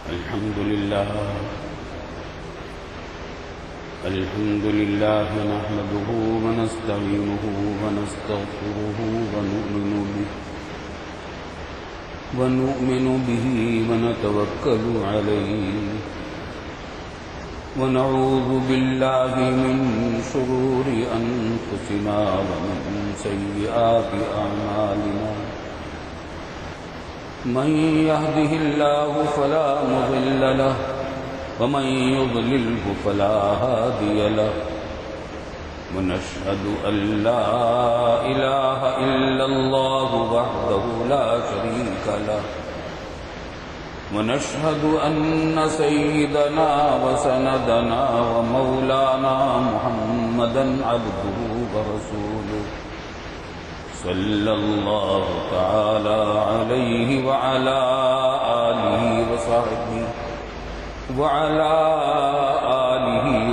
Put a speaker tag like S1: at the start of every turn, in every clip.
S1: الحمد لله نحمده ونستعينه ونستغفره ونؤمن به ونتوكل عليه ونعوذ بالله من شرور أنفسنا ومن سيئات أعمالنا من يهده الله فلا مضل له ومن يضلله فلا هادي له ونشهد أن لا إله إلا الله وحده لا شريك له ونشهد أن سيدنا وسندنا ومولانا محمدا عبده ورسوله صلى الله تعالى عليه وعلى آله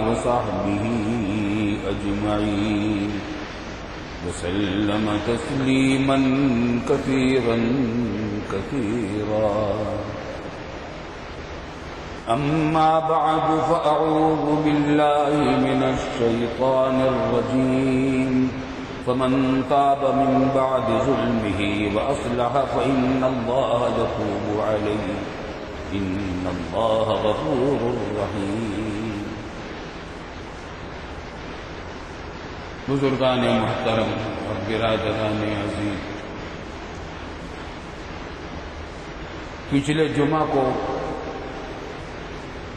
S1: وصحبه أجمعين وسلم تسليما كثيرا أما بعد فأعوذ بالله من الشيطان الرجيم فمن تاب من بعد ظلمه وأصلح فإن الله يتوب عليه إن الله غفور رحيم. بزرگان محترم اور برادران عزیز، پچھلے جمعہ کو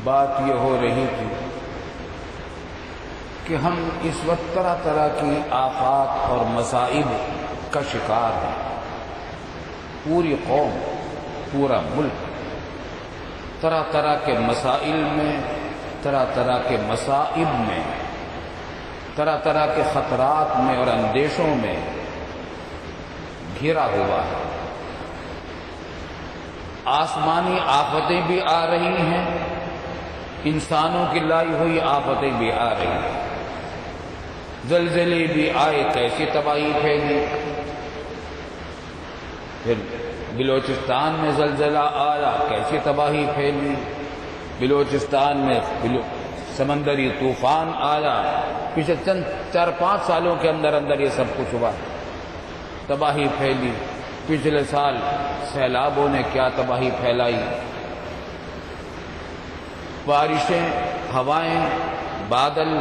S1: بات یہ ہو رہی تھی کہ ہم اس وقت طرح طرح کی آفات اور مصائب کا شکار ہیں. پوری قوم، پورا ملک طرح طرح کے مسائل میں، طرح طرح کے مصائب میں، طرح طرح کے خطرات میں اور اندیشوں میں گھرا ہوا ہے. آسمانی آفتیں بھی آ رہی ہیں، انسانوں کی لائی ہوئی آفتیں بھی آ رہی ہیں. زلزلے بھی آئے، کیسی تباہی پھیلی. پھر بلوچستان میں زلزلہ آیا، کیسی تباہی پھیلی. بلوچستان میں سمندری طوفان آیا. پچھلے چند 4-5 سالوں کے اندر یہ سب کچھ ہوا، تباہی پھیلی. پچھلے سال سیلابوں نے کیا تباہی پھیلائی. بارشیں، ہوائیں، بادل،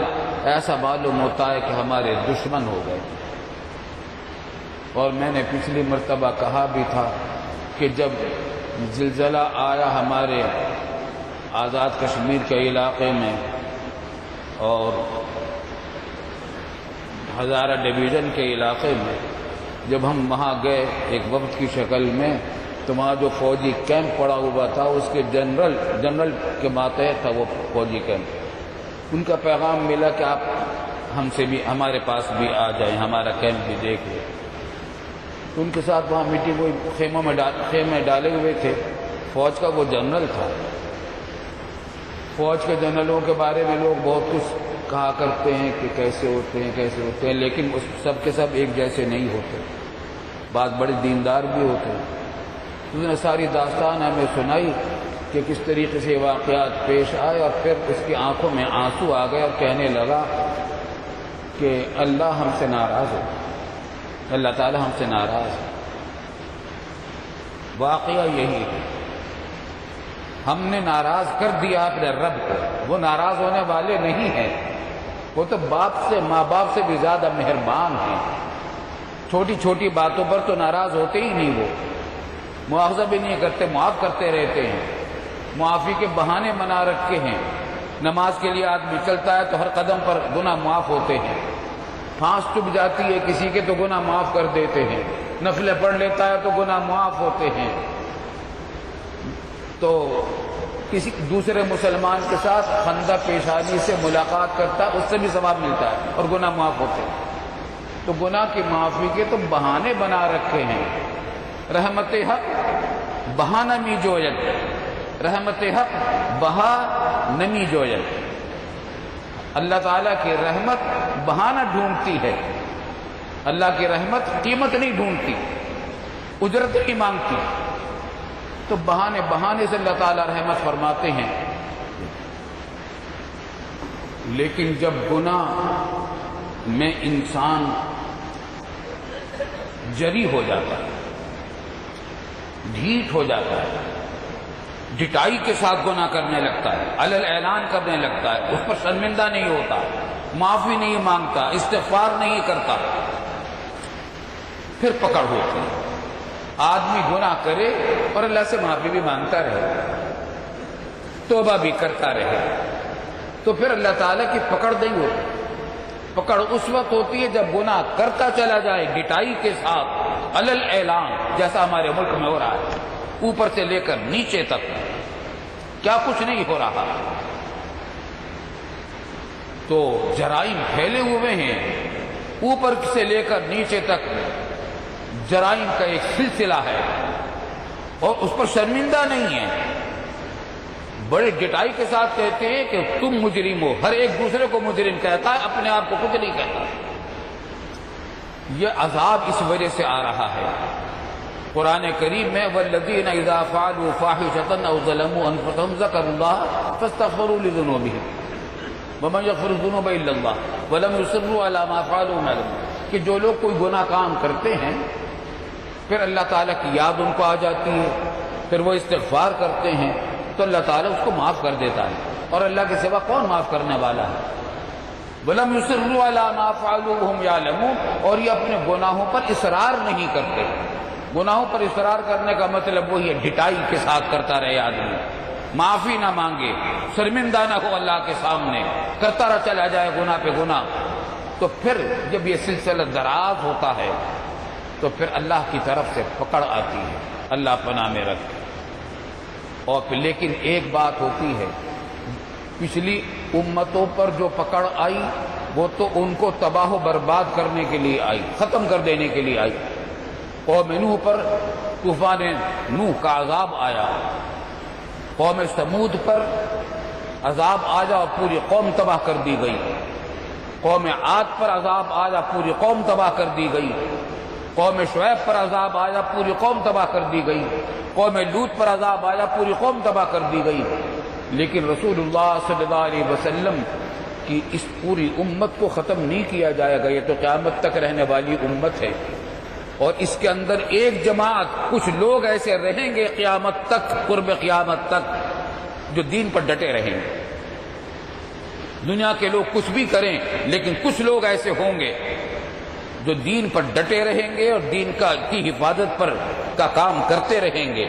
S1: ایسا معلوم ہوتا ہے کہ ہمارے دشمن ہو گئے. اور میں نے پچھلی مرتبہ کہا بھی تھا کہ جب زلزلہ آیا ہمارے آزاد کشمیر کے علاقے میں اور ہزارہ ڈویژن کے علاقے میں، جب ہم وہاں گئے ایک وفد کی شکل میں، تو وہاں جو فوجی کیمپ پڑا ہوا تھا اس کے جنرل کے ماتحت تھا وہ فوجی کیمپ. ان کا پیغام ملا کہ آپ ہمارے پاس بھی آ جائیں، ہمارا کیمپ بھی دیکھ لیں. تو ان کے ساتھ وہاں میٹنگ ہوئی. خیمے ڈالے ہوئے تھے. فوج کا وہ جنرل تھا. فوج کے جنرلوں کے بارے میں لوگ بہت کچھ کہا کرتے ہیں کہ کیسے ہوتے ہیں، لیکن سب کے سب ایک جیسے نہیں ہوتے. بعض بڑے دیندار بھی ہوتے ہیں. اس نے ساری داستان ہمیں سنائی کہ کس طریقے سے واقعات پیش آئے، اور پھر اس کی آنکھوں میں آنسو آ گئے اور کہنے لگا کہ اللہ ہم سے ناراض ہے، اللہ تعالی ہم سے ناراض ہے. واقعہ یہی ہے، ہم نے ناراض کر دیا اپنے رب کو. وہ ناراض ہونے والے نہیں ہیں، وہ تو ماں باپ سے بھی زیادہ مہربان ہیں. چھوٹی چھوٹی باتوں پر تو ناراض ہوتے ہی نہیں. وہ مواخذہ بھی نہیں کرتے، معاف کرتے رہتے ہیں. معافی کے بہانے بنا رکھے ہیں. نماز کے لیے آدمی چلتا ہے تو ہر قدم پر گناہ معاف ہوتے ہیں. پھانس چبھ جاتی ہے کسی کے تو گناہ معاف کر دیتے ہیں. نفلیں پڑھ لیتا ہے تو گناہ معاف ہوتے ہیں. تو کسی دوسرے مسلمان کے ساتھ خندہ پیشانی سے ملاقات کرتا ہے، اس سے بھی ثواب ملتا ہے اور گناہ معاف ہوتے ہیں. تو گناہ کی معافی کے تو بہانے بنا رکھے ہیں. رحمت حق بہا نمی جوید، رحمت حق بہا نمی جوید. اللہ تعالیٰ کی رحمت بہانہ ڈھونڈتی ہے. اللہ کی رحمت قیمت نہیں ڈھونڈتی، اجرت نہیں مانگتی. تو بہانے بہانے سے اللہ تعالیٰ رحمت فرماتے ہیں. لیکن جب گناہ میں انسان جری ہو جاتا ہے، ڈھیٹ ہو جاتا ہے، ڈٹائی کے ساتھ گناہ کرنے لگتا ہے، علل اعلان کرنے لگتا ہے، اس پر شرمندہ نہیں ہوتا، معافی نہیں مانگتا، استغفار نہیں کرتا، پھر پکڑ ہوتی ہے. آدمی گناہ کرے اور اللہ سے معافی بھی مانگتا رہے، توبہ بھی کرتا رہے، تو پھر اللہ تعالیٰ کی پکڑ نہیں ہوتی. پکڑ اس وقت ہوتی ہے جب گناہ کرتا چلا جائے ڈٹائی کے ساتھ، علل اعلان، جیسا ہمارے ملک میں ہو رہا ہے، اوپر سے لے کر نیچے تک کیا کچھ نہیں ہو رہا. تو جرائم پھیلے ہوئے ہیں، اوپر سے لے کر نیچے تک جرائم کا ایک سلسلہ ہے، اور اس پر شرمندہ نہیں ہے. بڑے ڈٹائی کے ساتھ کہتے ہیں کہ تم مجرم ہو، ہر ایک دوسرے کو مجرم کہتا ہے، اپنے آپ کو کچھ نہیں کہتا. یہ عذاب اس وجہ سے آ رہا ہے. قرآن کریم میں والذین اذا فعلوا فاحشة او ظلموا انفسهم ذکروا اللہ فاستغفروا لذنوبهم ومن یغفر الذنوب الا اللہ ولم یصروا علی ما فعلوا وهم يعلمون، کہ جو لوگ کوئی گناہ کام کرتے ہیں پھر اللہ تعالیٰ کی یاد ان کو آ جاتی ہے، پھر وہ استغفار کرتے ہیں تو اللہ تعالیٰ اس کو معاف کر دیتا ہے، اور اللہ کے سوا کون معاف کرنے والا ہے. وَلَمْ يُصِرُّوا عَلَىٰ مَا فَعَلُوا وَهُمْ يَعْلَمُونَ، اور یہ اپنے گناہوں پر اصرار نہیں کرتے. گناہوں پر اصرار کرنے کا مطلب وہی ہے ڈٹائی کے ساتھ کرتا رہے آدمی، معافی نہ مانگے، شرمندہ نہ ہو اللہ کے سامنے، کرتا رہ چلا جائے گناہ پہ گناہ. تو پھر جب یہ سلسلہ دراز ہوتا ہے تو پھر اللہ کی طرف سے پکڑ آتی ہے، اللہ پناہ میں رکھے. اور پھر لیکن ایک بات ہوتی ہے، پچھلی امتوں پر جو پکڑ آئی وہ تو ان کو تباہ و برباد کرنے کے لیے آئی، ختم کر دینے کے لیے آئی. قوم نوح پر طوفان نوح کا عذاب آیا، قوم سمود پر عذاب آیا اور پوری قوم تباہ کر دی گئی. قوم عاد پر عذاب آیا، پوری قوم تباہ کر دی گئی. قوم شعیب پر عذاب آیا، پوری قوم تباہ کر دی گئی. قوم لوط پر عذاب آیا، پوری قوم تباہ کر دی گئی. لیکن رسول اللہ صلی اللہ علیہ وسلم کی اس پوری امت کو ختم نہیں کیا جائے گا. یہ تو قیامت تک رہنے والی امت ہے، اور اس کے اندر ایک جماعت، کچھ لوگ ایسے رہیں گے قیامت تک، قرب قیامت تک، جو دین پر ڈٹے رہیں گے. دنیا کے لوگ کچھ بھی کریں لیکن کچھ لوگ ایسے ہوں گے جو دین پر ڈٹے رہیں گے اور دین کی حفاظت پر کا کام کرتے رہیں گے،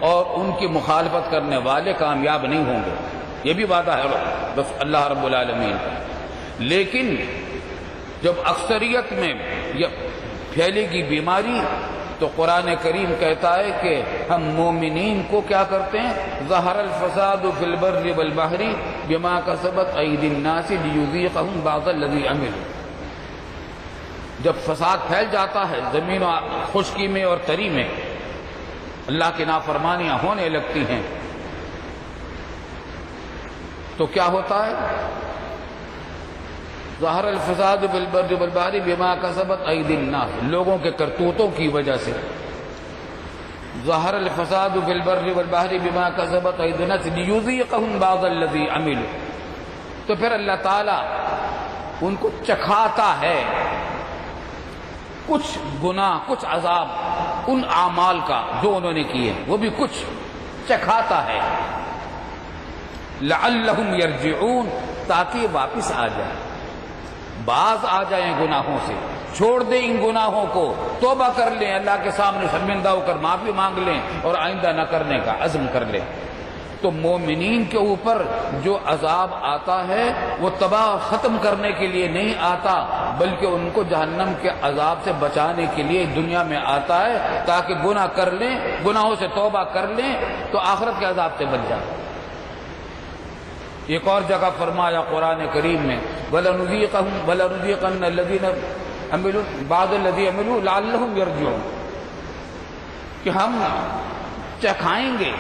S1: اور ان کی مخالفت کرنے والے کامیاب نہیں ہوں گے. یہ بھی وعدہ ہے بس اللہ رب العالمین. لیکن جب اکثریت میں یہ پھیلے گی بیماری تو قرآن کریم کہتا ہے کہ ہم مومنین کو کیا کرتے ہیں، ظہر الفساد فی البر والبحر بما کسبت ایدی الناس لیذیقہم بعض الذی عملوا. جب فساد پھیل جاتا ہے زمین و خشکی میں اور تری میں، اللہ کی نافرمانیاں ہونے لگتی ہیں، تو کیا ہوتا ہے، ظہر الفساد فی البر والبحر بما کسبت ایدی الناس، لوگوں کے کرتوتوں کی وجہ سے. ظہر الفساد فی البر والبحر بما کسبت ایدی الناس لیذیقہم بعض الذی عملوا. تو پھر اللہ تعالیٰ ان کو چکھاتا ہے کچھ گناہ، کچھ عذاب ان اعمال کا جو انہوں نے کیے، وہ بھی کچھ چکھاتا ہے. لعلہم یرجعون، تاکہ واپس آ جائیں، باز آ جائیں گناہوں سے، چھوڑ دیں ان گناہوں کو، توبہ کر لیں، اللہ کے سامنے شرمندہ ہو کر معافی مانگ لیں اور آئندہ نہ کرنے کا عزم کر لیں. تو مومنین کے اوپر جو عذاب آتا ہے وہ تباہ ختم کرنے کے لیے نہیں آتا، بلکہ ان کو جہنم کے عذاب سے بچانے کے لیے دنیا میں آتا ہے، تاکہ گناہ کر لیں، گناہوں سے توبہ کر لیں تو آخرت کے عذاب سے بچ جائیں. ایک اور جگہ فرمایا قرآن کریم میں وَلَنُذِيقَنَّ الَّذِينَ عَمِلُوا بَعْضَ الَّذِي عَمِلُوا لَعَلَّهُمْ يَرْجِعُونَ، کہ ہم چکھائیں گے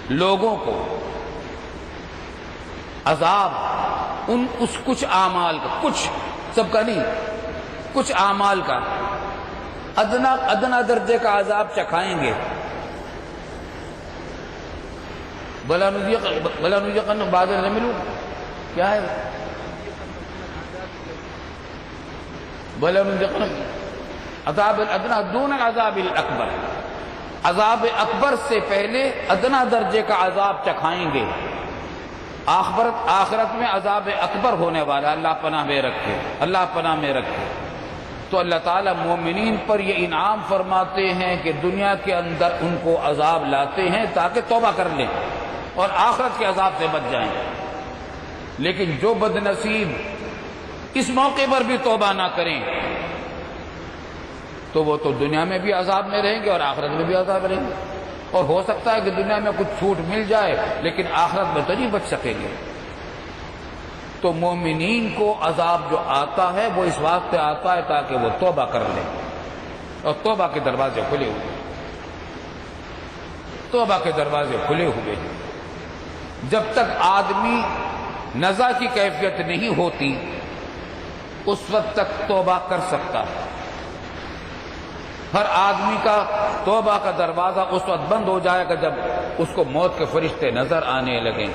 S1: لوگوں کو عذاب اس کچھ اعمال کا، کچھ سب کا نہیں، کچھ اعمال کا ادنا درجے کا عذاب چکھائیں گے. بلا نذیقن بعض نملو کیا ہے بلا نذیقن عذاب الادنا دون العذاب الاکبر، عذاب اکبر سے پہلے ادنا درجے کا عذاب چکھائیں گے، آخرت میں عذاب اکبر ہونے والا، اللہ پناہ میں رکھے، اللہ پناہ میں رکھے۔ تو اللہ تعالیٰ مومنین پر یہ انعام فرماتے ہیں کہ دنیا کے اندر ان کو عذاب لاتے ہیں تاکہ توبہ کر لیں اور آخرت کے عذاب سے بچ جائیں۔ لیکن جو بد نصیب اس موقع پر بھی توبہ نہ کریں تو وہ تو دنیا میں بھی عذاب میں رہیں گے اور آخرت میں بھی عذاب رہیں گے، اور ہو سکتا ہے کہ دنیا میں کچھ چھوٹ مل جائے لیکن آخرت میں تو نہیں بچ سکیں گے۔ تو مومنین کو عذاب جو آتا ہے وہ اس واسطے آتا ہے تاکہ وہ توبہ کر لیں، اور توبہ کے دروازے کھلے ہوئے، توبہ کے دروازے کھلے ہوئے ہیں۔ جب تک آدمی نزع کی کیفیت نہیں ہوتی اس وقت تک توبہ کر سکتا ہے۔ ہر آدمی کا توبہ کا دروازہ اس وقت بند ہو جائے گا جب اس کو موت کے فرشتے نظر آنے لگیں۔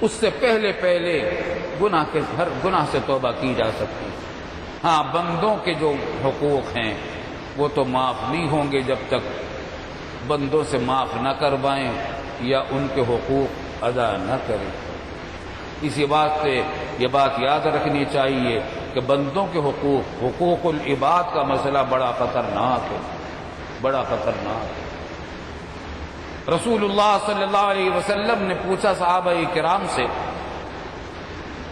S1: اس سے پہلے ہر گناہ سے توبہ کی جا سکتی ہے۔ ہاں، بندوں کے جو حقوق ہیں وہ تو معاف نہیں ہوں گے جب تک بندوں سے معاف نہ کروائیں یا ان کے حقوق ادا نہ کریں۔ اسی واسطے یہ بات یاد رکھنی چاہیے کہ بندوں کے حقوق العباد کا مسئلہ بڑا خطرناک ہے، بڑا خطرناک ہے۔ رسول اللہ صلی اللہ علیہ وسلم نے پوچھا صحابہ کرام سے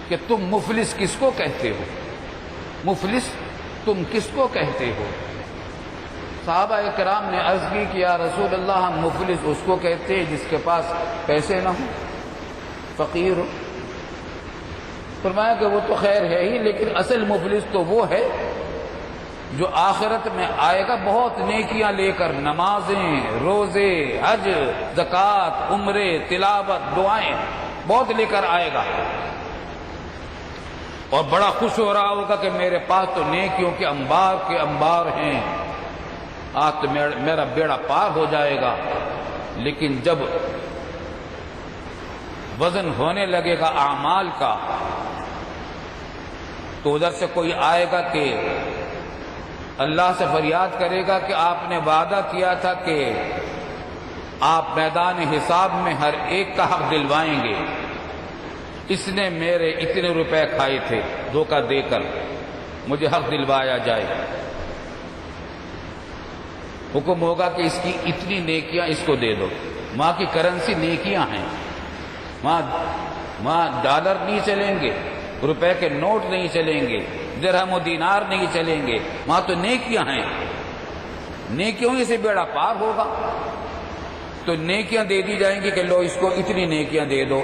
S1: کہ تم مفلس کس کو کہتے ہو؟ مفلس تم کس کو کہتے ہو؟ صحابہ کرام نے عرض کی کہ یا رسول اللہ ہم مفلس اس کو کہتے ہیں جس کے پاس پیسے نہ ہوں، فقیر ہو۔ فرمایا کہ وہ تو خیر ہے ہی، لیکن اصل مفلس تو وہ ہے جو آخرت میں آئے گا بہت نیکیاں لے کر، نمازیں، روزے، حج، زکوٰۃ، عمرے، تلاوت، دعائیں بہت لے کر آئے گا، اور بڑا خوش ہو رہا ہوگا کہ میرے پاس تو نیکیوں کے انبار ہیں، آج تو میرا بیڑا پار ہو جائے گا۔ لیکن جب وزن ہونے لگے گا اعمال کا تو ادھر سے کوئی آئے گا کہ اللہ سے فریاد کرے گا کہ آپ نے وعدہ کیا تھا کہ آپ میدان حساب میں ہر ایک کا حق دلوائیں گے، اس نے میرے اتنے روپے کھائے تھے دھوکہ دے کر، مجھے حق دلوایا جائے۔ حکم ہوگا کہ اس کی اتنی نیکیاں اس کو دے دو۔ ماں کی کرنسی نیکیاں ہیں، وہاں ڈالر نہیں چلیں گے، روپے کے نوٹ نہیں چلیں گے، درہم و دینار نہیں چلیں گے، وہاں تو نیکیاں ہیں، نیکیوں ہی سے بیڑا پار ہوگا۔ تو نیکیاں دے دی جائیں گی کہ لو اس کو اتنی نیکیاں دے دو۔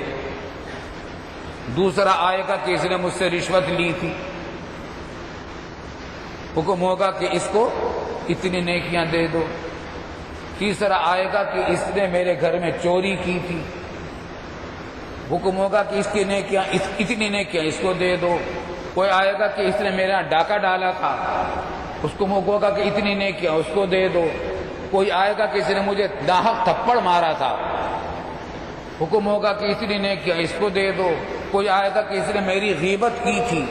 S1: دوسرا آئے گا کہ اس نے مجھ سے رشوت لی تھی، حکم ہوگا کہ اس کو اتنی نیکیاں دے دو۔ تیسرا آئے گا کہ اس نے میرے گھر میں چوری کی تھی، حکم ہوگا کہ اس کی نیکیاں اتنی نیکیاں اس کو دے دو۔ کوئی آئے گا کہ اس نے میرے یہاں ڈاکہ ڈالا تھا، اس کو حکم ہوگا کہ اتنی نیکیاں اس کو دے دو۔ کوئی آئے گا کہ اس نے مجھے ناحق تھپڑ مارا تھا، حکم ہوگا کہ اتنی نیکیاں اس کو دے دو۔ کوئی آئے گا کہ اس نے میری غیبت کی تھی،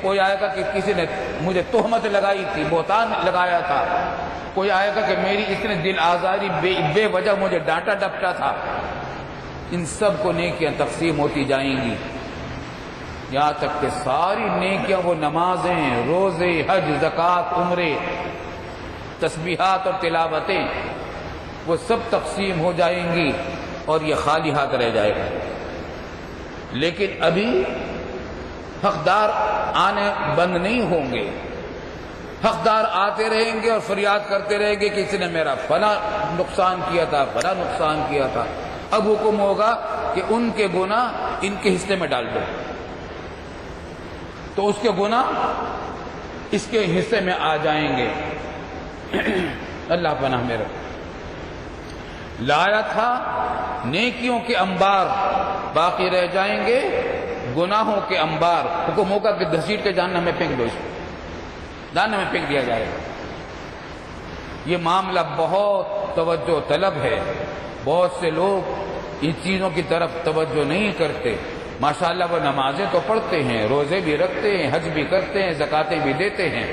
S1: کوئی آئے گا کہ کسی نے مجھے تہمت لگائی تھی، بہتان لگایا تھا۔ کوئی آئے گا کہ میری اس نے دل آزاری بے وجہ مجھے ڈانٹا ڈپٹا تھا۔ ان سب کو نیکیاں تقسیم ہوتی جائیں گی، یہاں تک کہ ساری نیکیاں، وہ نمازیں، روزے، حج، زکوٰۃ، عمرے، تسبیحات اور تلاوتیں، وہ سب تقسیم ہو جائیں گی اور یہ خالی ہاتھ رہ جائے گا۔ لیکن ابھی حقدار آنے بند نہیں ہوں گے، حقدار آتے رہیں گے اور فریاد کرتے رہیں گے کہ اس نے میرا فلاں نقصان کیا تھا، فلاں نقصان کیا تھا۔ اب حکم ہوگا کہ ان کے گناہ ان کے حصے میں ڈال دو، تو اس کے گناہ اس کے حصے میں آ جائیں گے۔ اللہ پناہ میں رکھے۔ لایا تھا نیکیوں کے انبار باقی رہ جائیں گے، گناہوں کے انبار حکم ہوگا کہ گھسیٹ کے جہنم میں پھینک دو، اس کو جہنم میں پھینک دیا جائے گا۔ یہ معاملہ بہت توجہ طلب ہے، بہت سے لوگ ان چیزوں کی طرف توجہ نہیں کرتے۔ ماشاءاللہ وہ نمازیں تو پڑھتے ہیں، روزے بھی رکھتے ہیں، حج بھی کرتے ہیں، زکاتیں بھی دیتے ہیں،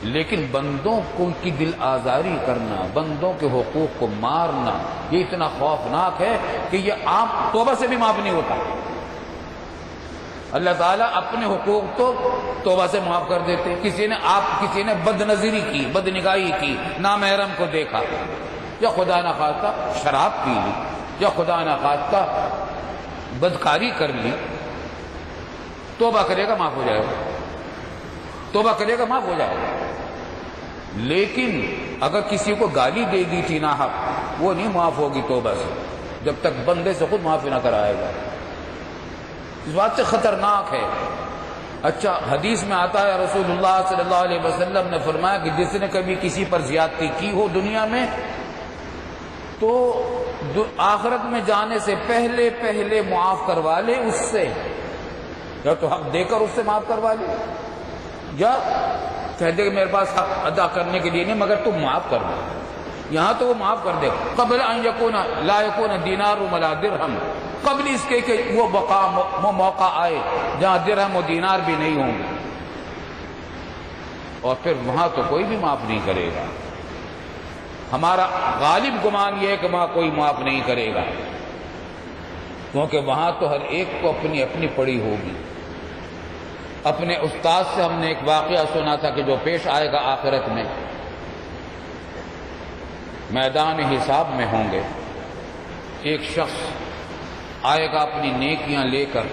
S1: لیکن بندوں کو کی دل آزاری کرنا، بندوں کے حقوق کو مارنا، یہ اتنا خوفناک ہے کہ یہ عام توبہ سے بھی معاف نہیں ہوتا۔ اللہ تعالیٰ اپنے حقوق تو توبہ سے معاف کر دیتے۔ کسی نے بد نظری کی، بد نگاہی کی، نامحرم کو دیکھا، یا خدا نخواستہ شراب پی لی، یا خدا نخواستہ بدکاری کر لی، توبہ کرے گا معاف ہو جائے گا، توبہ کرے گا معاف ہو جائے گا۔ لیکن اگر کسی کو گالی دے دی تھی ناحق، وہ نہیں معاف ہوگی توبہ سے جب تک بندے سے خود معافی نہ کرائے گا۔ اس بات سے خطرناک ہے۔ اچھا، حدیث میں آتا ہے رسول اللہ صلی اللہ علیہ وسلم نے فرمایا کہ جس نے کبھی کسی پر زیادتی کی ہو دنیا میں، تو آخرت میں جانے سے پہلے معاف کروا لے اس سے، یا تو حق دے کر اس سے معاف کروا لے، یا کہہ دے کہ میرے پاس حق ادا کرنے کے لیے نہیں مگر تم معاف کر دو۔ یہاں تو وہ معاف کر دے، قبل ان یکون لا یکون دینار ولا درہم، قبل اس کے کہ وہ موقع آئے جہاں درہم و دینار بھی نہیں ہوں گے، اور پھر وہاں تو کوئی بھی معاف نہیں کرے گا۔ ہمارا غالب گمان یہ ہے کہ وہاں کوئی معاف نہیں کرے گا، کیونکہ وہاں تو ہر ایک کو اپنی اپنی پڑی ہوگی۔ اپنے استاد سے ہم نے ایک واقعہ سنا تھا کہ جو پیش آئے گا آخرت میں، میدان حساب میں ہوں گے، ایک شخص آئے گا اپنی نیکیاں لے کر،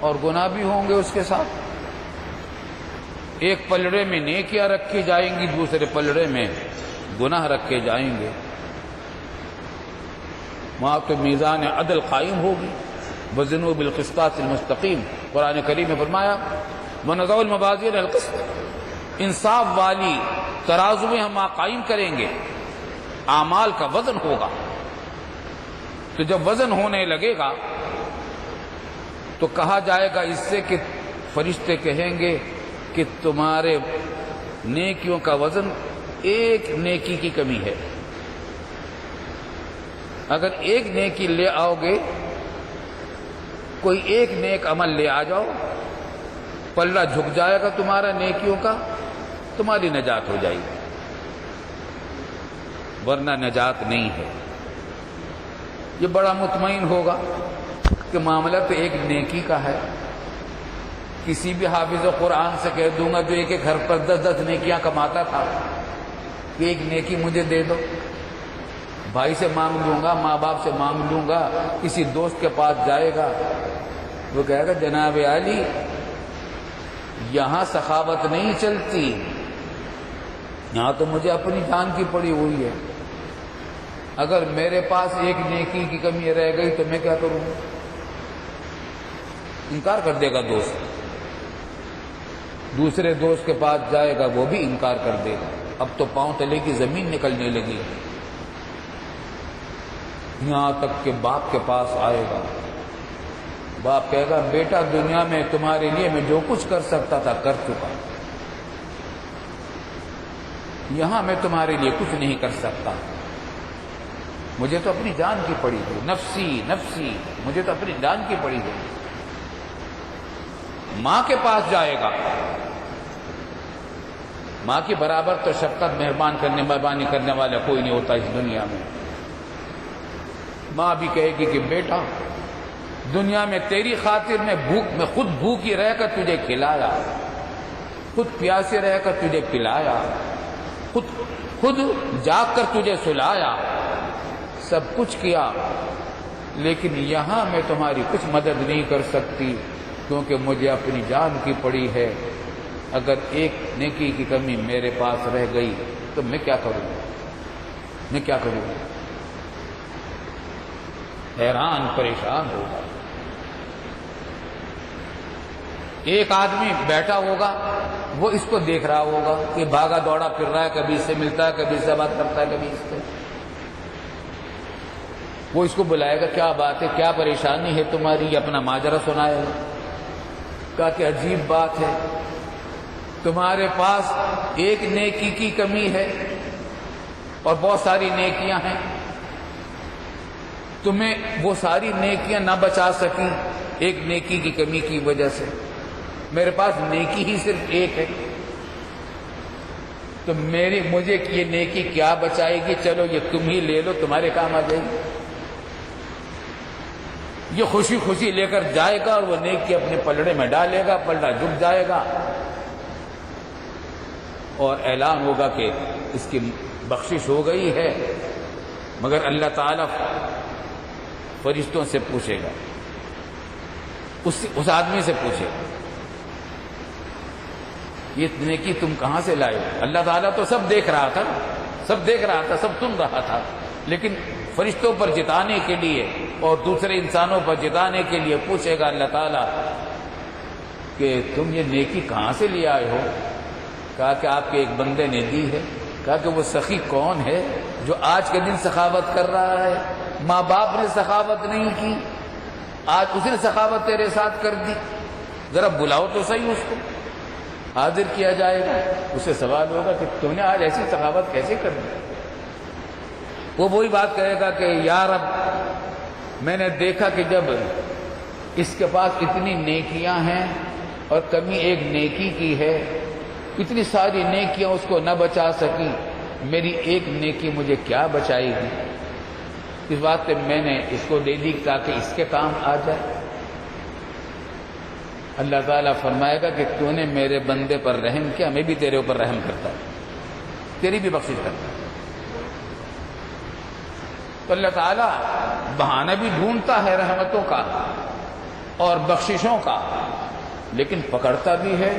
S1: اور گناہ بھی ہوں گے اس کے ساتھ۔ ایک پلڑے میں نیکیاں رکھی جائیں گی، دوسرے پلڑے میں گناہ رکھے جائیں گے۔ وہاں تو میزان عدل قائم ہوگی، وزنوا بالقسطاس المستقیم، قرآن کریم میں فرمایا ونضع الموازین القسط، انصاف والی ترازو میں ہم قائم کریں گے، اعمال کا وزن ہوگا۔ تو جب وزن ہونے لگے گا تو کہا جائے گا اس سے کہ فرشتے کہیں گے کہ تمہارے نیکیوں کا وزن ایک نیکی کی کمی ہے، اگر ایک نیکی لے آؤ گے، کوئی ایک نیک عمل لے آ جاؤ، پلڑا جھک جائے گا تمہارا نیکیوں کا، تمہاری نجات ہو جائے گی، ورنہ نجات نہیں ہے۔ یہ بڑا مطمئن ہوگا کہ معاملہ تو ایک نیکی کا ہے۔ کسی بھی حافظ قرآن سے کہہ دوں گا جو ایک ایک گھر پر 10 نیکیاں کماتا تھا کہ ایک نیکی مجھے دے دو، بھائی سے مانگ لوں گا، ماں باپ سے مانگ لوں گا، کسی دوست کے پاس جائے گا، وہ کہے گا جناب عالی یہاں سخاوت نہیں چلتی، یہاں تو مجھے اپنی جان کی پڑی ہوئی ہے، اگر میرے پاس ایک نیکی کی کمی رہ گئی تو میں کیا کروں؟ انکار کر دے گا دوست، دوسرے دوست کے پاس جائے گا، وہ بھی انکار کر دے گا، اب تو پاؤں تلے کی زمین نکلنے لگی، یہاں تک کہ باپ کے پاس آئے گا، باپ کہے گا بیٹا دنیا میں تمہارے لیے میں جو کچھ کر سکتا تھا کر چکا، یہاں میں تمہارے لیے کچھ نہیں کر سکتا، مجھے تو اپنی جان کی پڑی ہے، نفسی نفسی، مجھے تو اپنی جان کی پڑی ہے۔ ماں کے پاس جائے گا، ماں کی برابر تو شفقت مہربانی کرنے والا کوئی نہیں ہوتا اس دنیا میں۔ ماں بھی کہے گی کہ بیٹا دنیا میں تیری خاطر میں خود بھوکی رہ کر تجھے کھلایا، خود پیاسے رہ کر تجھے پلایا، خود جاگ کر تجھے سلایا، سب کچھ کیا، لیکن یہاں میں تمہاری کچھ مدد نہیں کر سکتی کیونکہ مجھے اپنی جان کی پڑی ہے، اگر ایک نیکی کی کمی میرے پاس رہ گئی تو میں کیا کروں؟ حیران پریشان ہوگا۔ ایک آدمی بیٹھا ہوگا، وہ اس کو دیکھ رہا ہوگا کہ بھاگا دوڑا پھر رہا ہے، کبھی اس سے ملتا ہے، کبھی اس سے بات کرتا ہے، کبھی اس سے، وہ اس کو بلائے گا، کیا بات ہے، کیا پریشانی ہے تمہاری، یہ اپنا ماجرا سنائے گا، کہا کہ عجیب بات ہے، تمہارے پاس ایک نیکی کی کمی ہے اور بہت ساری نیکیاں ہیں، تمہیں وہ ساری نیکیاں نہ بچا سکیں ایک نیکی کی کمی کی وجہ سے۔ میرے پاس نیکی ہی صرف ایک ہے، تو مجھے یہ نیکی کیا بچائے گی؟ چلو یہ تم ہی لے لو، تمہارے کام آ جائے گی۔ یہ خوشی خوشی لے کر جائے گا اور وہ نیکی اپنے پلڑے میں ڈالے گا، پلڑا جھک جائے گا اور اعلان ہوگا کہ اس کی بخشش ہو گئی ہے، مگر اللہ تعالیٰ فرشتوں سے پوچھے گا، اس آدمی سے پوچھے گا یہ نیکی تم کہاں سے لائے؟ اللہ تعالیٰ تو سب دیکھ رہا تھا، سب دیکھ رہا تھا، سب سن رہا تھا، لیکن فرشتوں پر جتانے کے لیے اور دوسرے انسانوں پر جتانے کے لیے پوچھے گا اللہ تعالیٰ کہ تم یہ نیکی کہاں سے لے آئے ہو؟ کہا کہ آپ کے ایک بندے نے دی ہے۔ کہا کہ وہ سخی کون ہے جو آج کے دن سخاوت کر رہا ہے؟ ماں باپ نے سخاوت نہیں کی، آج اس نے سخاوت تیرے ساتھ کر دی، ذرا بلاؤ تو صحیح، اس کو حاضر کیا جائے گا، اسے سوال ہوگا کہ تم نے آج ایسی سخاوت کیسے کر دی؟ وہ وہی بات کہے گا کہ یا رب، میں نے دیکھا کہ جب اس کے پاس اتنی نیکیاں ہیں اور کمی ایک نیکی کی ہے، اتنی ساری نیکیاں اس کو نہ بچا سکی، میری ایک نیکی مجھے کیا بچائے گی؟ اس بات پہ میں نے اس کو دے دی تاکہ اس کے کام آ جائے۔ اللہ تعالیٰ فرمائے گا کہ تو نے میرے بندے پر رحم کیا، میں بھی تیرے اوپر رحم کرتا ہوں، تیری بھی بخشش کرتا ہوں۔ تو اللہ تعالیٰ بہانہ بھی ڈھونڈتا ہے رحمتوں کا اور بخششوں کا، لیکن پکڑتا بھی ہے۔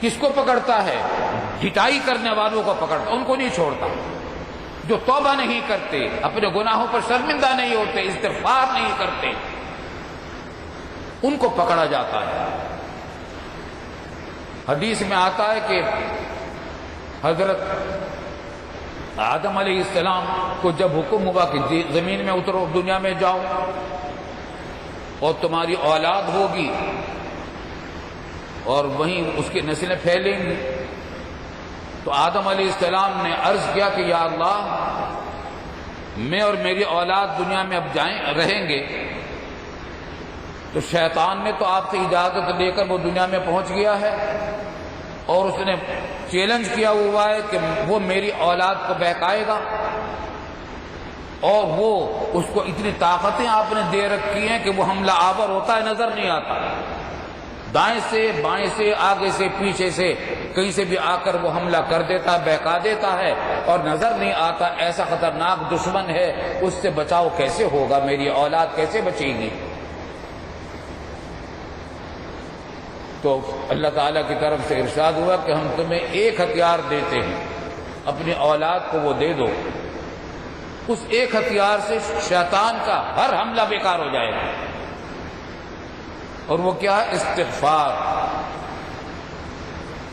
S1: کس کو پکڑتا ہے؟ ڈھٹائی کرنے والوں کو پکڑتا، ان کو نہیں چھوڑتا۔ جو توبہ نہیں کرتے، اپنے گناہوں پر شرمندہ نہیں ہوتے، استغفار نہیں کرتے، ان کو پکڑا جاتا ہے۔ حدیث میں آتا ہے کہ حضرت آدم علیہ السلام کو جب حکم ہوا کہ زمین میں اترو، دنیا میں جاؤ اور تمہاری اولاد ہوگی اور وہیں اس کی نسلیں پھیلیں گی، تو آدم علیہ السلام نے عرض کیا کہ یا اللہ، میں اور میری اولاد دنیا میں اب رہیں گے، تو شیطان نے تو آپ سے اجازت لے کر وہ دنیا میں پہنچ گیا ہے اور اس نے چیلنج کیا ہوا ہے کہ وہ میری اولاد کو بہکائے گا، اور وہ اس کو اتنی طاقتیں آپ نے دے رکھی ہیں کہ وہ حملہ آور ہوتا ہے، نظر نہیں آتا، دائیں سے بائیں سے آگے سے پیچھے سے کہیں سے بھی آ کر وہ حملہ کر دیتا ہے، بہکا دیتا ہے اور نظر نہیں آتا۔ ایسا خطرناک دشمن ہے، اس سے بچاؤ کیسے ہوگا؟ میری اولاد کیسے بچے گی؟ تو اللہ تعالیٰ کی طرف سے ارشاد ہوا کہ ہم تمہیں ایک ہتھیار دیتے ہیں، اپنی اولاد کو وہ دے دو، اس ایک ہتھیار سے شیطان کا ہر حملہ بیکار ہو جائے گا، اور وہ کیا ہے؟ استغفار۔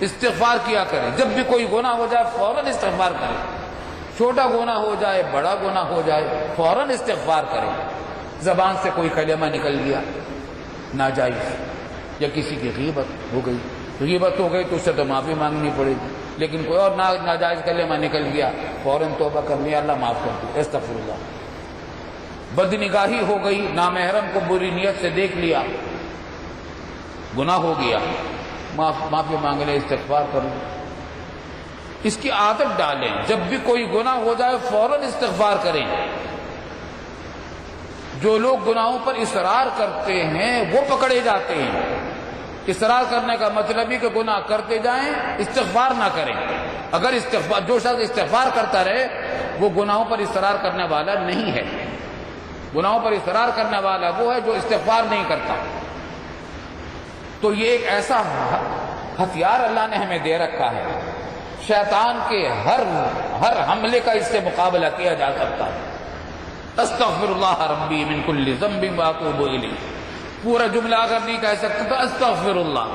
S1: استغفار کیا کریں، جب بھی کوئی گناہ ہو جائے فوراً استغفار کریں، چھوٹا گناہ ہو جائے بڑا گناہ ہو جائے فوراً استغفار کریں۔ زبان سے کوئی کلمہ نکل گیا ناجائز، یا کسی کی غیبت ہو گئی، غیبت ہو گئی تو اس سے تو معافی مانگنی پڑے گی، لیکن کوئی اور ناجائز کلمہ نکل گیا، فوراً توبہ کرنی، اللہ معاف کر دے، استغفر اللہ۔ بدنگاہی ہو گئی، نامحرم کو بری نیت سے دیکھ لیا، گناہ ہو گیا، معافی مانگ لیں، استغفار کریں، اس کی عادت ڈالیں، جب بھی کوئی گناہ ہو جائے فوراً استغفار کریں۔ جو لوگ گناہوں پر اصرار کرتے ہیں وہ پکڑے جاتے ہیں۔ اصرار کرنے کا مطلب ہی کہ گناہ کرتے جائیں، استغفار نہ کریں۔ اگر جو شخص استغفار کرتا رہے وہ گناہوں پر اصرار کرنے والا نہیں ہے۔ گناہوں پر اصرار کرنے والا وہ ہے جو استغفار نہیں کرتا۔ تو یہ ایک ایسا ہتھیار اللہ نے ہمیں دے رکھا ہے، شیطان کے ہر حملے کا اس سے مقابلہ کیا جا سکتا ہے۔ استغفر اللہ ربی من کل ذنب واتوب الیہ، پورا جملہ اگر نہیں کہہ سکتے تو استغفر اللہ،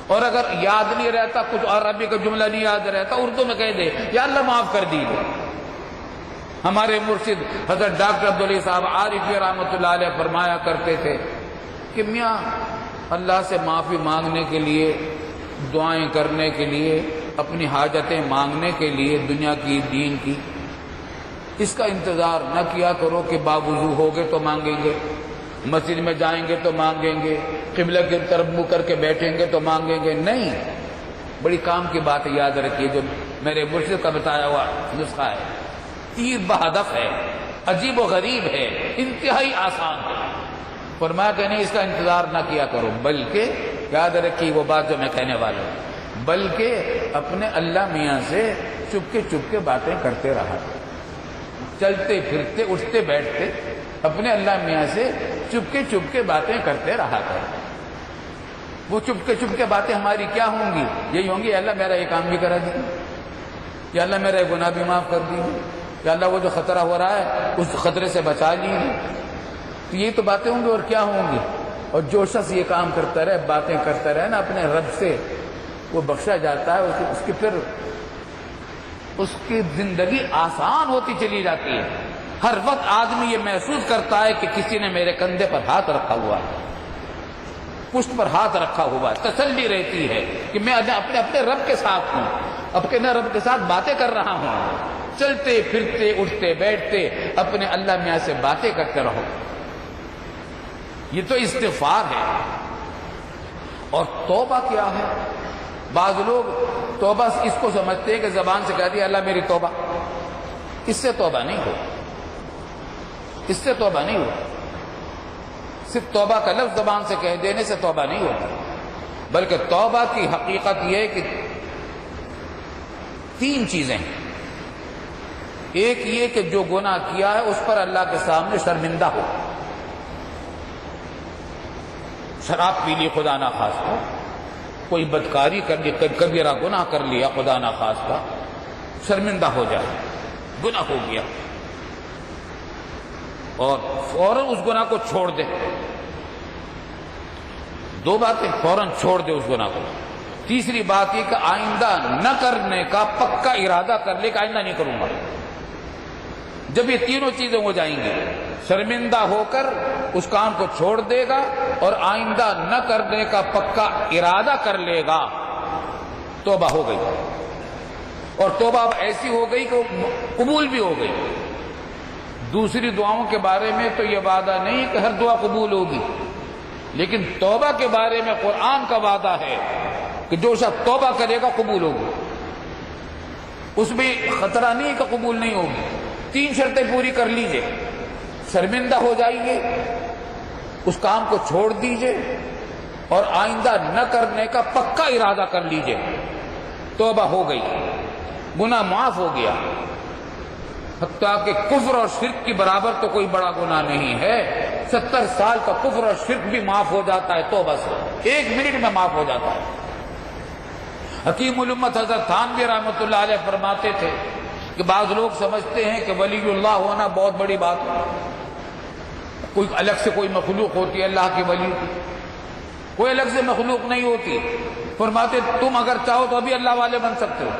S1: اور اگر یاد نہیں رہتا، کچھ عربی کا جملہ نہیں یاد رہتا، اردو میں کہہ دے یا اللہ معاف کر دیجیے۔ ہمارے مرشد حضرت ڈاکٹر عبدالعلی صاحب عارفی رحمۃ اللہ علیہ فرمایا کرتے تھے کہ میاں اللہ سے معافی مانگنے کے لیے، دعائیں کرنے کے لیے، اپنی حاجتیں مانگنے کے لیے، دنیا کی دین کی، اس کا انتظار نہ کیا کرو کہ باوضو ہوگے تو مانگیں گے، مسجد میں جائیں گے تو مانگیں گے، قبلہ کی طرف منہ کر کے بیٹھیں گے تو مانگیں گے، نہیں۔ بڑی کام کی بات یاد رکھیے، جو میرے مرشد کا بتایا ہوا نسخہ ہے، تیر بہدف ہے، عجیب و غریب ہے، انتہائی آسان ہے۔ فرمایا کہ نہیں، اس کا انتظار نہ کیا کرو، بلکہ یاد رکھیے وہ بات جو میں کہنے والا ہوں، بلکہ اپنے اللہ میاں سے چپ کے باتیں کرتے رہا، چلتے پھرتے اٹھتے بیٹھتے اپنے اللہ میاں سے چپ کے باتیں کرتے رہا کر۔ وہ چپ کے باتیں ہماری کیا ہوں گی؟ یہی ہوں گی، اللہ میرا یہ کام بھی کرا دیجیے، یا اللہ میرا یہ گناہ بھی معاف کر دیجیے، یا اللہ وہ جو خطرہ ہو رہا ہے اس خطرے سے بچا لیجیے۔ تو یہ تو باتیں ہوں گی، اور کیا ہوں گی؟ اور جو شخص یہ کام کرتا رہے، باتیں کرتا رہے نا اپنے رب سے، وہ بخشا جاتا ہے، اس کی پھر اس کی زندگی آسان ہوتی چلی جاتی ہے۔ ہر وقت آدمی یہ محسوس کرتا ہے کہ کسی نے میرے کندھے پر ہاتھ رکھا ہوا ہے، پشت پر ہاتھ رکھا ہوا ہے، تسلی رہتی ہے کہ میں اپنے رب کے ساتھ ہوں، اپنے رب کے ساتھ باتیں کر رہا ہوں۔ چلتے پھرتے اٹھتے بیٹھتے اپنے اللہ میاں سے باتیں کرتے رہو، یہ تو استغفار ہے۔ اور توبہ کیا ہے؟ بعض لوگ توبہ اس کو سمجھتے ہیں کہ زبان سے کہتی ہے اللہ میری توبہ، اس سے توبہ نہیں ہو، اس سے توبہ نہیں ہو۔ صرف توبہ کا لفظ زبان سے کہہ دینے سے توبہ نہیں ہوتا، بلکہ توبہ کی حقیقت یہ ہے کہ تین چیزیں ہیں۔ ایک یہ کہ جو گناہ کیا ہے اس پر اللہ کے سامنے شرمندہ ہو، شراب پی لی خدا نخواستہ، کوئی بدکاری کر لی، کبیرہ گناہ کر لیا خدا نخواستہ، شرمندہ ہو جائے، گناہ ہو گیا، اور فوراً اس گناہ کو چھوڑ دے۔ دو باتیں، فوراً چھوڑ دے اس گناہ کو۔ تیسری بات یہ کہ آئندہ نہ کرنے کا پکا ارادہ کر لے کہ آئندہ نہیں کروں گا۔ جب یہ تینوں چیزیں ہو جائیں گی، شرمندہ ہو کر اس کام کو چھوڑ دے گا اور آئندہ نہ کرنے کا پکا ارادہ کر لے گا، توبہ ہو گئی۔ اور توبہ اب ایسی ہو گئی کہ قبول بھی ہو گئی۔ دوسری دعاؤں کے بارے میں تو یہ وعدہ نہیں کہ ہر دعا قبول ہوگی، لیکن توبہ کے بارے میں قرآن کا وعدہ ہے کہ جو شخص توبہ کرے گا قبول ہوگی، اس میں خطرہ نہیں کہ قبول نہیں ہوگی۔ تین شرطیں پوری کر لیجئے، شرمندہ ہو جائیے، اس کام کو چھوڑ دیجئے، اور آئندہ نہ کرنے کا پکا ارادہ کر لیجئے، توبہ ہو گئی، گناہ معاف ہو گیا۔ حتیٰ کہ کفر اور شرک کی برابر تو کوئی بڑا گناہ نہیں ہے، 70 سال کا کفر اور شرک بھی معاف ہو جاتا ہے توبہ سے، 1 منٹ میں معاف ہو جاتا ہے۔ حکیم الامت حضرت تھانوی رحمۃ اللہ علیہ فرماتے تھے کہ بعض لوگ سمجھتے ہیں کہ ولی اللہ ہونا بہت بڑی بات ہے، کوئی الگ سے کوئی مخلوق ہوتی ہے اللہ کی ولی کی، کوئی الگ سے مخلوق نہیں ہوتی۔ فرماتے تم اگر چاہو تو ابھی اللہ والے بن سکتے ہو،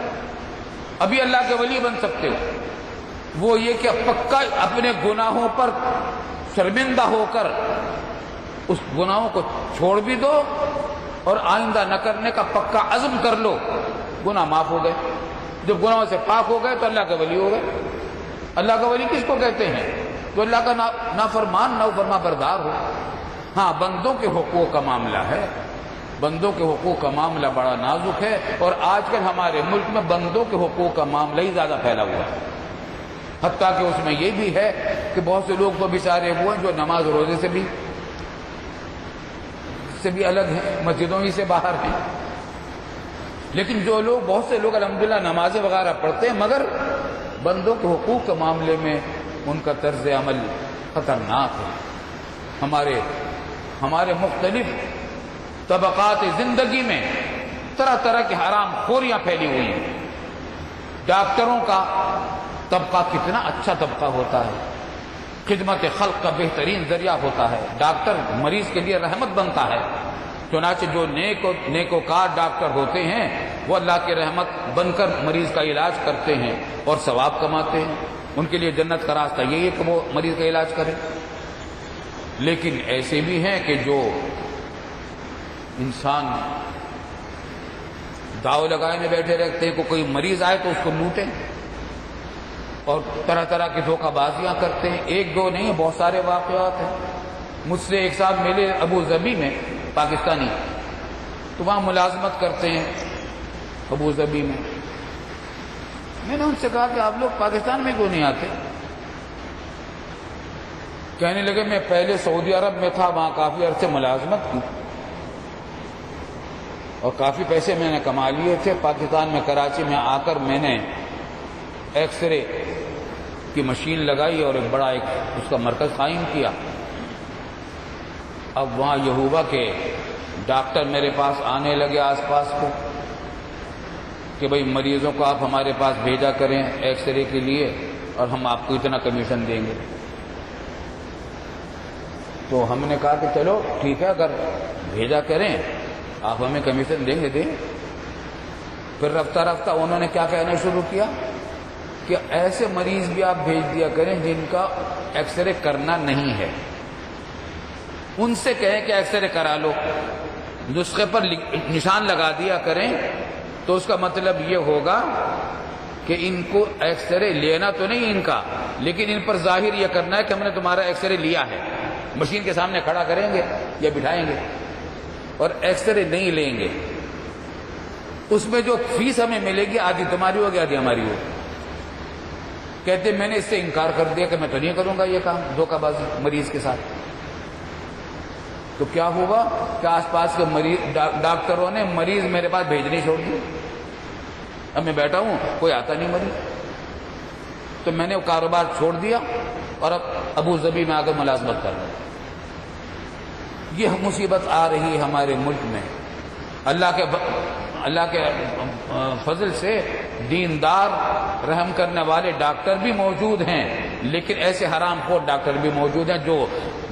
S1: ابھی اللہ کے ولی بن سکتے ہو۔ وہ یہ کہ پکا اپنے گناہوں پر شرمندہ ہو کر اس گناہوں کو چھوڑ بھی دو اور آئندہ نہ کرنے کا پکا عزم کر لو، گناہ معاف ہو گئے۔ جب گناہوں سے پاک ہو گئے تو اللہ کے ولی ہو گئے۔ اللہ کا ولی کس کو کہتے ہیں؟ تو اللہ کا نافرمان نہ فرما بردار ہو۔ ہاں، بندوں کے حقوق کا معاملہ ہے، بندوں کے حقوق کا معاملہ بڑا نازک ہے، اور آج کل ہمارے ملک میں بندوں کے حقوق کا معاملہ ہی زیادہ پھیلا ہوا ہے۔ حتیٰ کہ اس میں یہ بھی ہے کہ بہت سے لوگ تو بیچارے وہ ہیں جو نماز روزے سے بھی الگ ہیں، مسجدوں ہی سے باہر ہیں، لیکن جو لوگ، بہت سے لوگ الحمدللہ نمازیں وغیرہ پڑھتے ہیں، مگر بندوں کے حقوق کے معاملے میں ان کا طرز عمل خطرناک ہے۔ ہمارے مختلف طبقات زندگی میں طرح طرح کی حرام خوریاں پھیلی ہوئی ہیں۔ ڈاکٹروں کا طبقہ کتنا اچھا طبقہ ہوتا ہے، خدمت خلق کا بہترین ذریعہ ہوتا ہے، ڈاکٹر مریض کے لیے رحمت بنتا ہے۔ چنانچہ جو نیکوکار ڈاکٹر ہوتے ہیں وہ اللہ کی رحمت بن کر مریض کا علاج کرتے ہیں اور ثواب کماتے ہیں، ان کے لیے جنت کا راستہ یہی ہے کہ وہ مریض کا علاج کریں۔ لیکن ایسے بھی ہیں کہ جو انسان داؤ لگائے میں بیٹھے رہتے ہیں کہ کوئی مریض آئے تو اس کو لوٹیں، اور طرح طرح کی دھوکہ بازیاں کرتے ہیں. ایک دو نہیں، بہت سارے واقعات ہیں. مجھ سے ایک صاحب ملے ابو ظبی میں، پاکستانی، تو وہاں ملازمت کرتے ہیں ابو ظبی میں. میں نے ان سے کہا کہ آپ لوگ پاکستان میں کیوں نہیں آتے؟ کہنے لگے میں پہلے سعودی عرب میں تھا، وہاں کافی عرصے ملازمت کی اور کافی پیسے میں نے کما لیے تھے. پاکستان میں کراچی میں آ کر میں نے ایکس رے کی مشین لگائی اور ایک بڑا اس کا مرکز قائم کیا. اب وہاں یہوبا کے ڈاکٹر میرے پاس آنے لگے آس پاس کو کہ بھئی مریضوں کو آپ ہمارے پاس بھیجا کریں ایکس رے کے لیے اور ہم آپ کو اتنا کمیشن دیں گے. تو ہم نے کہا کہ چلو ٹھیک ہے، اگر بھیجا کریں آپ ہمیں کمیشن دیں گے دیں. پھر رفتہ رفتہ انہوں نے کیا کہنا شروع کیا کہ ایسے مریض بھی آپ بھیج دیا کریں جن کا ایکس رے کرنا نہیں ہے، ان سے کہیں کہ ایکس رے کرا لو، نسخے پر نشان لگا دیا کریں. تو اس کا مطلب یہ ہوگا کہ ان کو ایکس رے لینا تو نہیں ان کا، لیکن ان پر ظاہر یہ کرنا ہے کہ ہم نے تمہارا ایکس رے لیا ہے. مشین کے سامنے کھڑا کریں گے یا بٹھائیں گے اور ایکس رے نہیں لیں گے. اس میں جو فیس ہمیں ملے گی آدھی تمہاری ہوگی آدھی ہماری ہوگی. کہتے میں نے اس سے انکار کر دیا کہ میں تو نہیں کروں گا یہ کام دھوکہ بازی مریض کے ساتھ. تو کیا ہوا کہ آس پاس کے مریض ڈاکٹروں نے مریض میرے پاس بھیجنے چھوڑ دی. اب میں بیٹھا ہوں کوئی آتا نہیں مریض. تو میں نے وہ کاروبار چھوڑ دیا اور اب ابو ظبی میں آ کر ملازمت کر رہا ہوں. یہ مصیبت آ رہی ہے ہمارے ملک میں. اللہ کے فضل سے دیندار رحم کرنے والے ڈاکٹر بھی موجود ہیں، لیکن ایسے حرام خور ڈاکٹر بھی موجود ہیں جو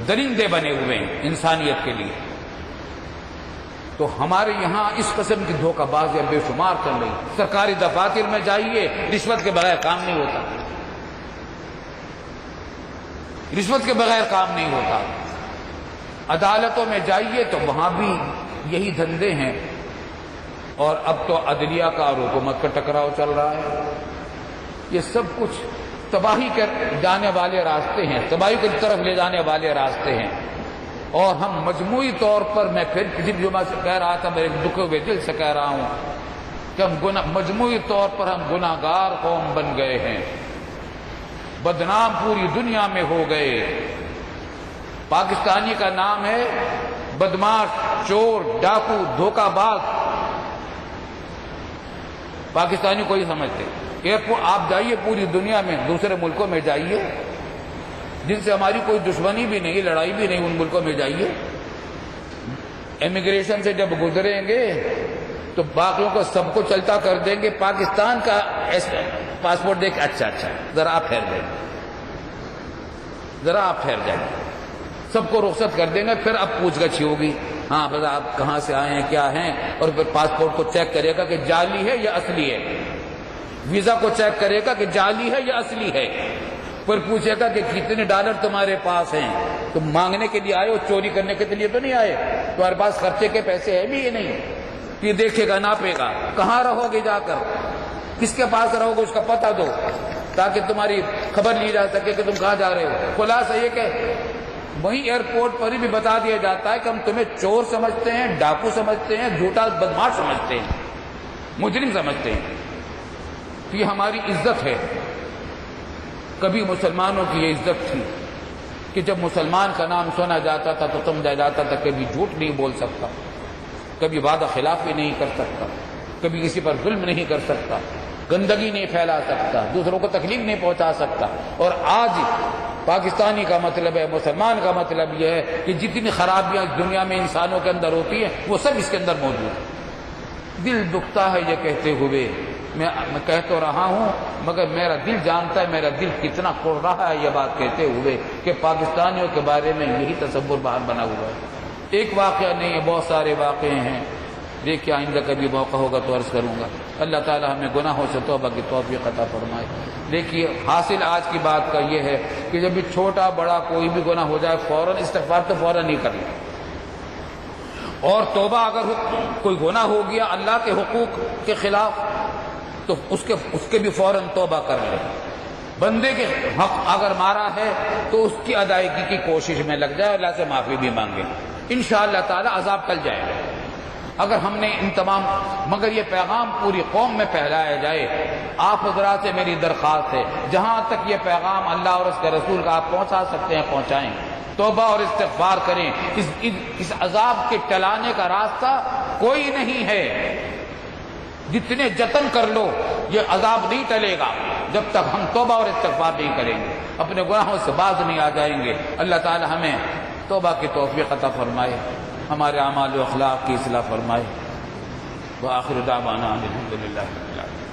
S1: درندے بنے ہوئے ہیں انسانیت کے لیے. تو ہمارے یہاں اس قسم کی دھوکہ بازیاں بے شمار چل رہی. سرکاری دفاتر میں جائیے، رشوت کے بغیر کام نہیں ہوتا، رشوت کے بغیر کام نہیں ہوتا. عدالتوں میں جائیے تو وہاں بھی یہی دھندے ہیں. اور اب تو عدلیہ کا اور حکومت کا ٹکراؤ چل رہا ہے. یہ سب کچھ تباہی کے جانے والے راستے ہیں، تباہی کی طرف لے جانے والے راستے ہیں. اور ہم مجموعی طور پر، میں پھر کسی جمعہ سے کہہ رہا تھا، میرے دکھے ہوئے دل سے کہہ رہا ہوں کہ ہم مجموعی طور پر ہم گناہگار قوم بن گئے ہیں، بدنام پوری دنیا میں ہو گئے. پاکستانی کا نام ہے بدماش، چور، ڈاکو، دھوکہ باز. پاکستانی کو ہی سمجھتے. آپ جائیے پوری دنیا میں، دوسرے ملکوں میں جائیے جن سے ہماری کوئی دشمنی بھی نہیں، لڑائی بھی نہیں، ان ملکوں میں جائیے، امیگریشن سے جب گزریں گے تو باقیوں کو سب کو چلتا کر دیں گے. پاکستان کا پاسپورٹ دیکھ اچھا ذرا آپ ٹھہر جائیں، ذرا آپ ٹھہر جائیں، سب کو رخصت کر دیں گے. پھر اب پوچھ گچھ ہوگی، ہاں بس آپ کہاں سے آئے ہیں، کیا ہیں، اور پھر پاسپورٹ کو چیک کرے گا کہ جعلی ہے یا اصلی ہے. ویزا کو چیک کرے گا کہ جعلی ہے یا اصلی ہے. پھر پوچھے گا کہ کتنے ڈالر تمہارے پاس ہیں. تم مانگنے کے لیے آئے ہو، چوری کرنے کے لیے تو نہیں آئے. تمہارے پاس خرچے کے پیسے ہیں بھی یہ نہیں. یہ دیکھے گا، ناپے گا. کہاں رہو گے جا کر، کس کے پاس رہو گے اس کا پتہ دو تاکہ تمہاری خبر لی جا سکے کہ تم کہاں جا رہے ہو. خلاصہ یہ کہ وہیں ایئرپورٹ پر بھی بتا دیا جاتا ہے کہ ہم تمہیں چور سمجھتے ہیں، ڈاکو سمجھتے ہیں، جھوٹا بدماش سمجھتے ہیں، مجرم سمجھتے ہیں. یہ ہماری عزت ہے. کبھی مسلمانوں کی یہ عزت تھی کہ جب مسلمان کا نام سنا جاتا تھا تو سمجھا جاتا تھا کبھی جھوٹ نہیں بول سکتا، کبھی وعدہ خلافی نہیں کر سکتا، کبھی کسی پر ظلم نہیں کر سکتا، گندگی نہیں پھیلا سکتا، دوسروں کو تکلیف نہیں پہنچا سکتا. اور آج پاکستانی کا مطلب ہے، مسلمان کا مطلب یہ ہے کہ جتنی خرابیاں اس دنیا میں انسانوں کے اندر ہوتی ہیں وہ سب اس کے اندر موجود ہیں. دل دکھتا ہے یہ کہتے ہوئے، میں کہہ تو رہا ہوں مگر میرا دل جانتا ہے میرا دل کتنا کڑ رہا ہے یہ بات کہتے ہوئے کہ پاکستانیوں کے بارے میں یہی تصور باہر بنا ہوا ہے. ایک واقعہ نہیں ہے، بہت سارے واقعے ہیں. دیکھیے آئندہ کبھی موقع ہوگا تو عرض کروں گا. اللہ تعالی ہمیں گناہوں سے توبہ کی توفیق عطا فرمائے. دیکھیے حاصل آج کی بات کا یہ ہے کہ جب بھی چھوٹا بڑا کوئی بھی گناہ ہو جائے فوراً استغفار تو فوراً نہیں کرنا. اور توبہ اگر کوئی گناہ ہو گیا اللہ کے حقوق کے خلاف تو اس کے بھی فوراً توبہ کر لیں. بندے کے حق اگر مارا ہے تو اس کی ادائیگی کی کوشش میں لگ جائے، اللہ سے معافی بھی مانگے، انشاءاللہ تعالی عذاب ٹل جائے گا۔ اگر ہم نے ان تمام، مگر یہ پیغام پوری قوم میں پھیلایا جائے۔ آپ حضرات سے میری درخواست ہے، جہاں تک یہ پیغام اللہ اور اس کے رسول کا آپ پہنچا سکتے ہیں پہنچائیں، توبہ اور استغفار کریں۔ اس عذاب کے ٹلانے کا راستہ کوئی نہیں ہے، جتنے جتن کر لو یہ عذاب نہیں ٹلے گا جب تک ہم توبہ اور استغفار نہیں کریں گے، اپنے گناہوں سے باز نہیں آ جائیں گے۔ اللہ تعالی ہمیں توبہ کی توفیق عطا فرمائے، ہمارے اعمال و اخلاق کی اصلاح فرمائے۔ وآخر دعوانا الحمدللہ۔